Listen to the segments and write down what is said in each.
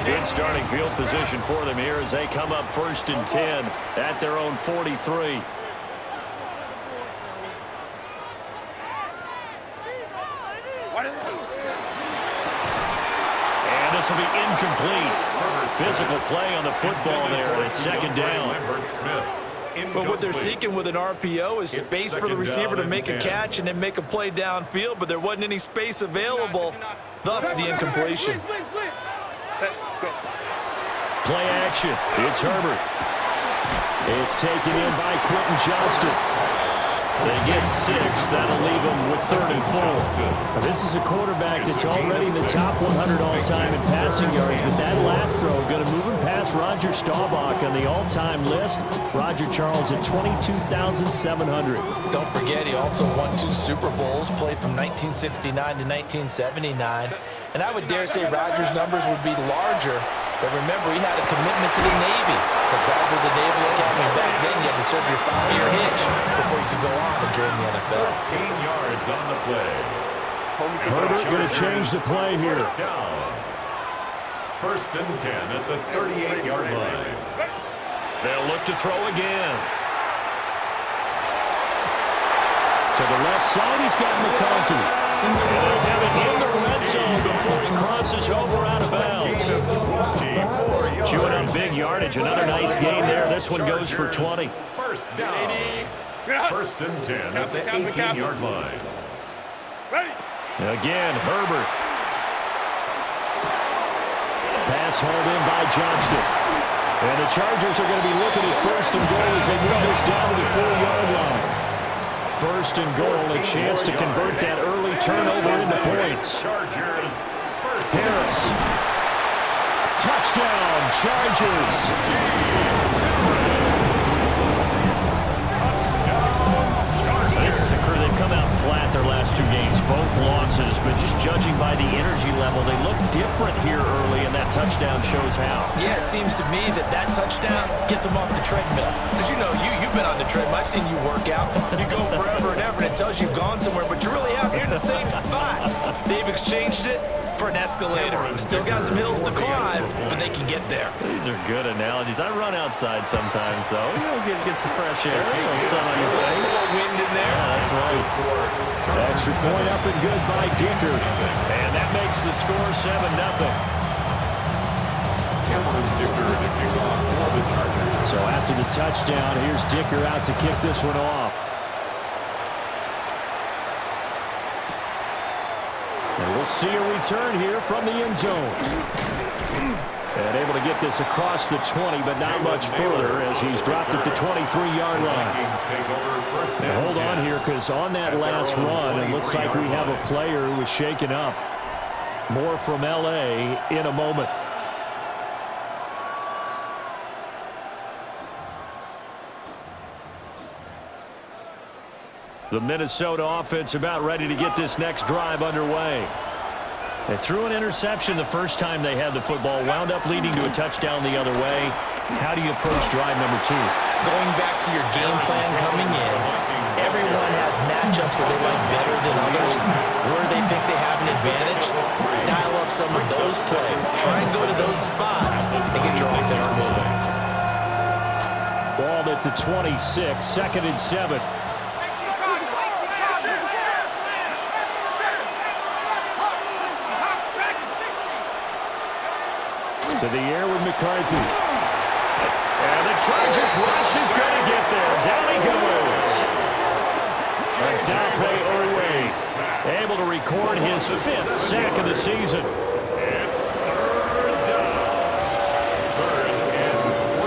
Good starting field position for them here as they come up 1st and 10 at their own 43. And this will be incomplete. Physical play on the football there, and it's 2nd down. But what they're seeking with an RPO is space for the receiver to make a catch and then make a play downfield, but there wasn't any space available, thus the incompletion. Play action. It's Herbert. It's taken in by Quentin Johnston. They get 6. That'll leave them with 3rd and 4. Now, this is a quarterback that's already in the top 100 all-time in passing yards, but that last throw going to move him past Roger Staubach on the all-time list. Roger Charles at 22,700. Don't forget, he also won 2 Super Bowls, played from 1969 to 1979. And I would dare say Roger's numbers would be larger, but remember, he had a commitment to the Navy. For graduate the Naval Academy back then, you had to serve your 5-year hitch before you could go on and join the NFL. 13 yards on the play. Herbert going to change the play here. 1st and 10 at the 38-yard line. They'll look to throw again. To the left side, he's got McConkey. And they'll have it in the red zone before he crosses over out of bounds. Chewing up big yardage. Another nice gain there. This one goes for 20. 1st down. 1st and 10 at the 18-yard line. Again, Herbert. Pass hauled in by Johnston. And the Chargers are going to be looking at 1st and goal as they move this down to the 4-yard line. 1st and goal, a chance to convert that early turnover into points. Harris. Touchdown, Chargers. This is a crew. They've come out flat their last 2 games, both losses, but just judging by the energy level, they look different here early, and that touchdown shows how. Yeah, it seems to me that touchdown gets them off the treadmill. Because, you know, you've been on the treadmill. I've seen you work out. You go forever and ever, and it tells you you've gone somewhere, but you really have. You're in the same spot. They've exchanged it for an escalator. Still got some hills to climb, but they can get there. These are good analogies. I run outside sometimes, though. You know, get some fresh air. A little sun on your face. A little wind in there. Yeah, that's right. Extra point up and good by Dicker. And that makes the score 7-0. So after the touchdown, here's Dicker out to kick this one off. And we'll see a return here from the end zone. And able to get this across the 20, but not much further as he's dropped at the 23-yard line. Now hold on here, because on that last run, it looks like we have a player who was shaken up. More from L.A. in a moment. The Minnesota offense about ready to get this next drive underway. They threw an interception the first time they had the football, wound up leading to a touchdown the other way. How do you approach drive number 2? Going back to your game plan coming in, everyone has matchups that they like better than others. Where they think they have an advantage, dial up some of those plays. Try and go to those spots and get your offense moving. Ball at the 26, 2nd and 7. To the air with McCarthy. And the Chargers rush is going to get there. Down he goes. Dafe Owe able to record his 5th sack of the season. It's 3rd down. 3rd and 14.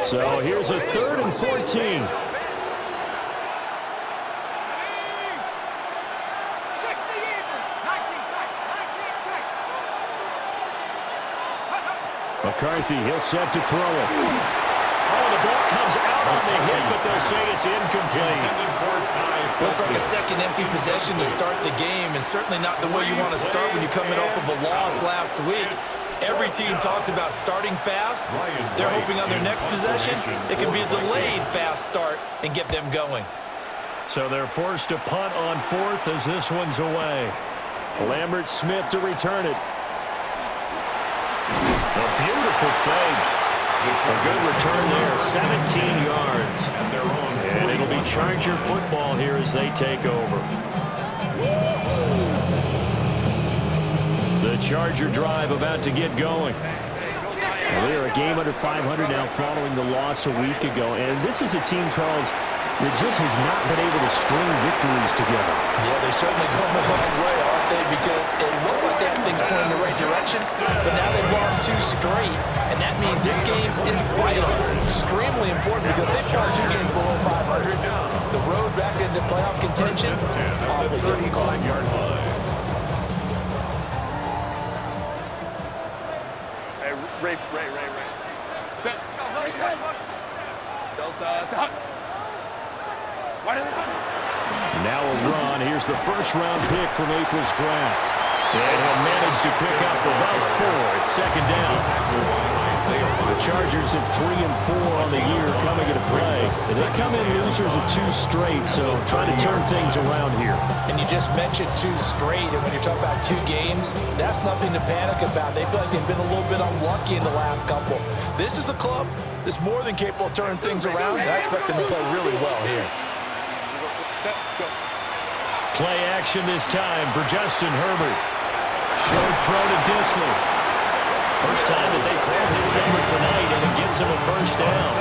So here's a 3rd and 14. McCarthy, he'll set to throw it. Oh, the ball comes out on the hit, but they'll say it's incomplete. Looks like a second empty possession to start the game, and certainly not the way you want to start when you're coming off of a loss last week. Every team talks about starting fast. They're hoping on their next possession, it can be a delayed fast start and get them going. So they're forced to punt on fourth as this one's away. Lambert Smith to return it. A beautiful fake. A good return there, 17 yards. And it'll be Charger football here as they take over. The Charger drive about to get going. Well, they are a game under 500 now following the loss a week ago. And this is a team, Charles, that just has not been able to string victories together. Yeah, they're certainly going a long way, aren't they? Because it looked like they had things going in the right direction, but now they've lost 2 straight, and that means this game is vital, extremely important, because they've won 2 games below 500. The road back into playoff contention, awfully difficult. Hey, Ray. Set. Delta, set. Now a run. Here's the first-round pick from April's draft. And he'll manage to pick up about 4 at second down. The Chargers at 3-4 on the year coming into play. And they come in losers of 2 straight, so trying to turn things around here. And you just mentioned 2 straight, and when you're talking about 2 games, that's nothing to panic about. They feel like they've been a little bit unlucky in the last couple. This is a club that's more than capable of turning things around, and I expect them to play really well here. Play action this time for Justin Herbert. Short throw to Disley. First time that they call his number tonight, and it gets him a first down.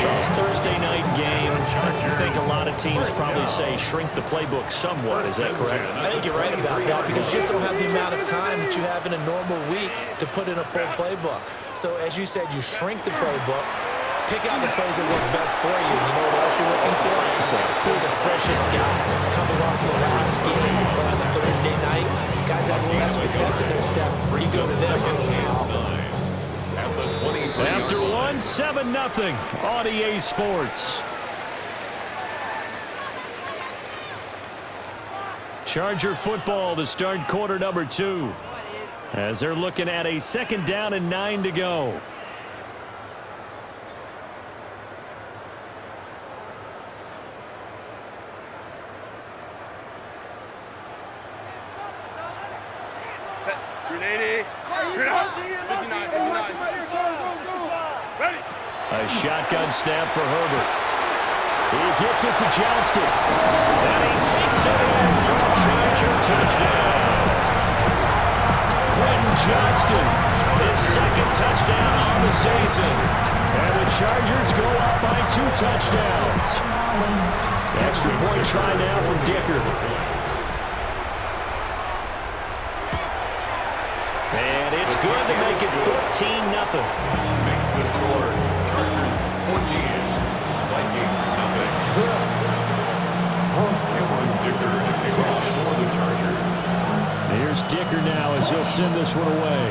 Charles, Thursday night game. I think a lot of teams probably say shrink the playbook somewhat. Is that correct? I think you're right about that, because you just don't have the amount of time that you have in a normal week to put in a full playbook. So as you said, you shrink the playbook. Pick out the plays that work best for you. You know what else you're looking for? Who are the freshest guys coming off the last game to play on the Thursday night? Guys have a little extra pep in their step. You go to them early and often. After one, 7-0 on EA Sports. Charger football to start quarter number 2. As they're looking at a second down and 9 to go. A shotgun snap for Herbert. He gets it to Johnston. And he takes it in for a Charger touchdown. Quentin Johnston, his second touchdown on the season. And the Chargers go up by 2 touchdowns. Extra point try now from Dicker. And it's good to make it 14-0. Makes the score. Chargers 14. Vikings nothing. Cameron Dicker to kick off for the Chargers. Here's Dicker now as he'll send this one away.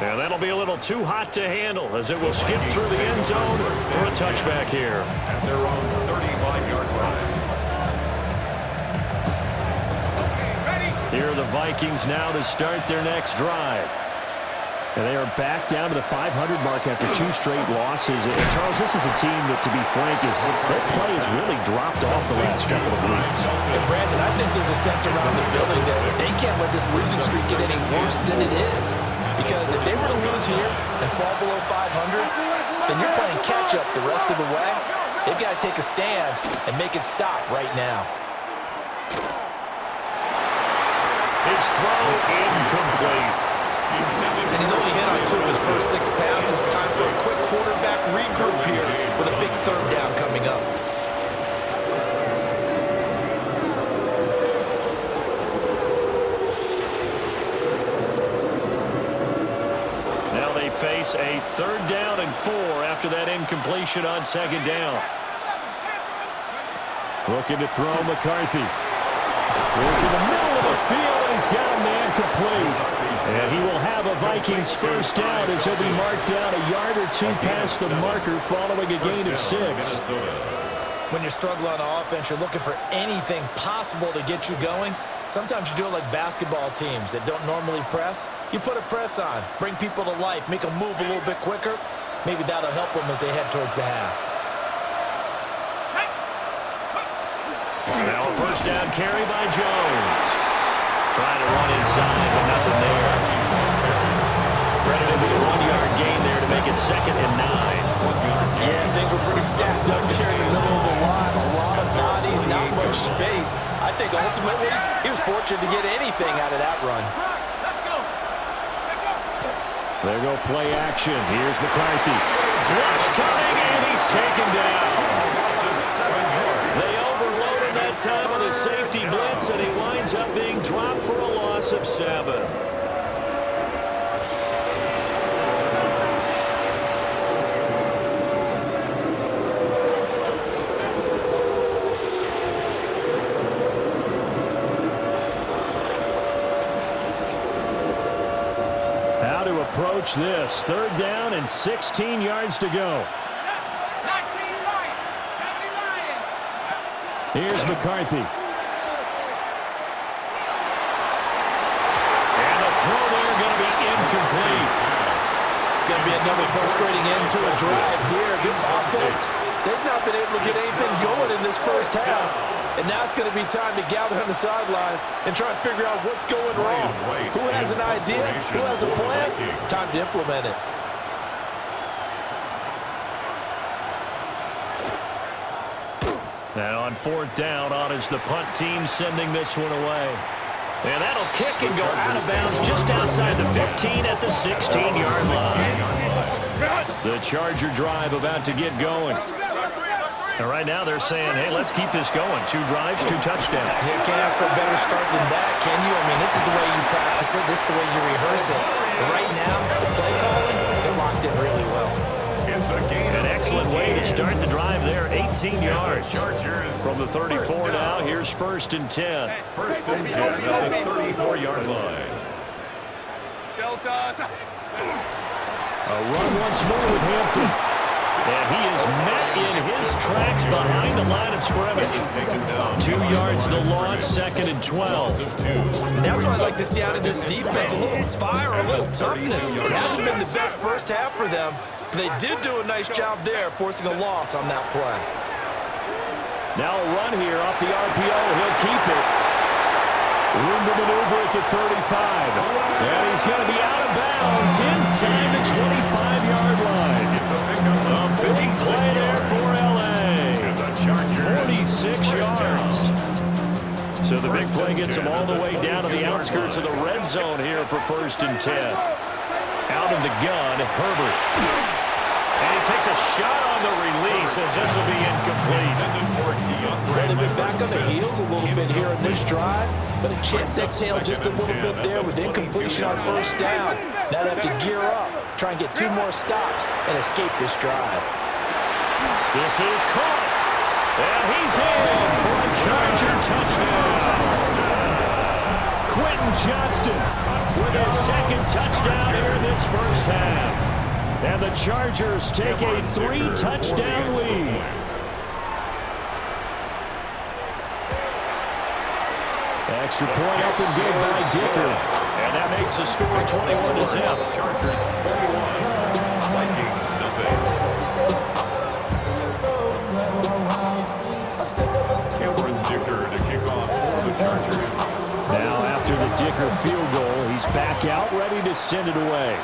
And that'll be a little too hot to handle as it will skip through the end zone for a touchback here. At their own 35-yard line. Here are the Vikings now to start their next drive. And they are back down to the 500 mark after 2 straight losses. And Charles, this is a team that, to be frank, their play has really dropped off the last couple of weeks. And Brandon, I think there's a sense around the building that they can't let this losing streak get any worse than it is. Because if they were to lose here and fall below 500, then you're playing catch-up the rest of the way. They've got to take a stand and make it stop right now. His throw incomplete. And he's only hit on 2 of his first 6 passes. Time for a quick quarterback regroup here with a big third down coming up. Now they face a 3rd down and 4 after that incompletion on 2nd down. Looking to throw McCarthy. Look in the middle of the field, and he's got a man complete. And he will have a Vikings first down as he'll be marked down a yard or 2 past the marker following a gain of 6. When you're struggling on offense, you're looking for anything possible to get you going. Sometimes you do it like basketball teams that don't normally press. You put a press on, bring people to life, make them move a little bit quicker. Maybe that'll help them as they head towards the half. Now a first down carry by Jones. Trying to run inside, but nothing there. Credited with a 1-yard gain there to make it 2nd and 9. Yeah, things were pretty stacked up here in the middle of the line. A lot of bodies, not much space. I think ultimately he was fortunate to get anything out of that run. There go play action. Here's McCarthy. Rush coming, and he's taken down. They overloaded that time on the safety blitz, and he winds up being dropped for a loss of 7. Approach this. 3rd down and 16 yards to go. Here's McCarthy. And the throw there going to be incomplete. It's going to be another frustrating end to a drive here. This offense, they've not been able to get anything going in this first half. And now it's going to be time to gather on the sidelines and try and figure out what's going wrong. Who has an idea? Who has a plan? Time to implement it. Now on 4th down, on is the punt team sending this one away. And that'll kick and go out of bounds just outside the 15 at the 16-yard line. The Charger drive about to get going. And right now they're saying, hey, let's keep this going. 2 drives, 2 touchdowns. You can't ask for a better start than that, can you? I mean, this is the way you practice it. This is the way you rehearse it. But right now, the play calling, they're locked in really well. An excellent way to start the drive there. 18 yards from the 34 now. Here's 1st and 10. 1st and 10 at the 34-yard line. A run once more with Hampton. And he is met in his tracks behind the line of scrimmage. 2 yards the loss, 2nd and 12. And that's what I'd like to see out of this defense. A little fire, a little toughness. It hasn't been the best first half for them. But they did do a nice job there, forcing a loss on that play. Now a run here off the RPO. He'll keep it. Room to maneuver at the 35. And he's going to be out of bounds inside the 25-yard line. A big play there for L.A. 46 yards. So the big play gets him all the way down to the outskirts of the red zone here for 1st and 10. Out of the gun, Herbert. And he takes a shot on the release as this will be incomplete. Well, they've been back on their heels a little bit here in this drive, but a chance to exhale just a little bit there with incompletion on 1st down. Now they have to gear up, try and get 2 more stops, and escape this drive. This is caught, and he's in for a Charger touchdown. Quentin Johnston with his 2nd touchdown here in this first half. And the Chargers take a 3-touchdown lead. Extra point up and good by Dicker. And that makes the score 21-0. Chargers 21, Vikings nothing. Cameron Dicker to kick off for the Chargers. Now after the Dicker field goal, he's back out ready to send it away.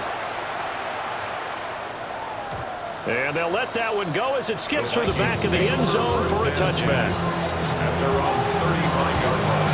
And they'll let that one go as it skips through the back of the end zone for a touchback. At their own 35-yard line.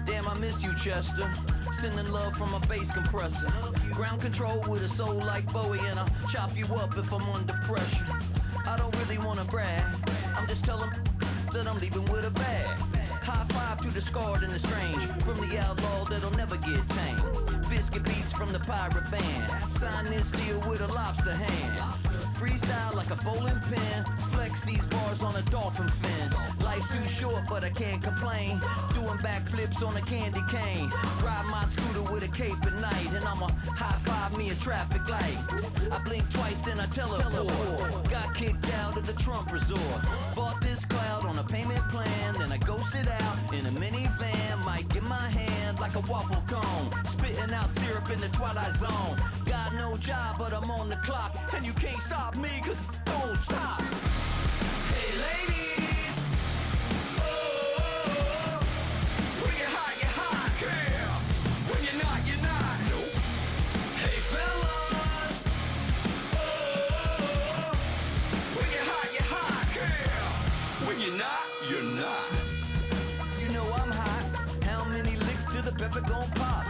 Damn, I miss you, Chester. Sending love from a bass compressor. Ground control with a soul like Bowie, and I'll chop you up if I'm under pressure. I don't really want to brag. Just tell them that I'm leaving with a bag. High five to the scarred and the strange, from the outlaw that'll never get tamed. Biscuit beats from the pirate band, sign this deal with a lobster hand. Freestyle like a bowling pin, flex these bars on a dolphin fin. Life's too short but I can't complain, doing backflips on a candy cane. Ride my scooter with a cape at night, and I'ma high five me a traffic light. I blink twice then I teleport, got kicked out of the Trump resort. Bought this cloud on a payment plan, then I ghosted out in a minivan. Mic in my hand like a waffle cone, spitting out syrup in the twilight zone. Got no job but I'm on the clock, and you can't stop me cause don't stop. Hey ladies, oh, when you're hot, yeah. When you're not, nope. Hey fellas, oh, when you're hot, yeah. When you're not, you're not. You know I'm hot, how many licks till the pepper gon' pop?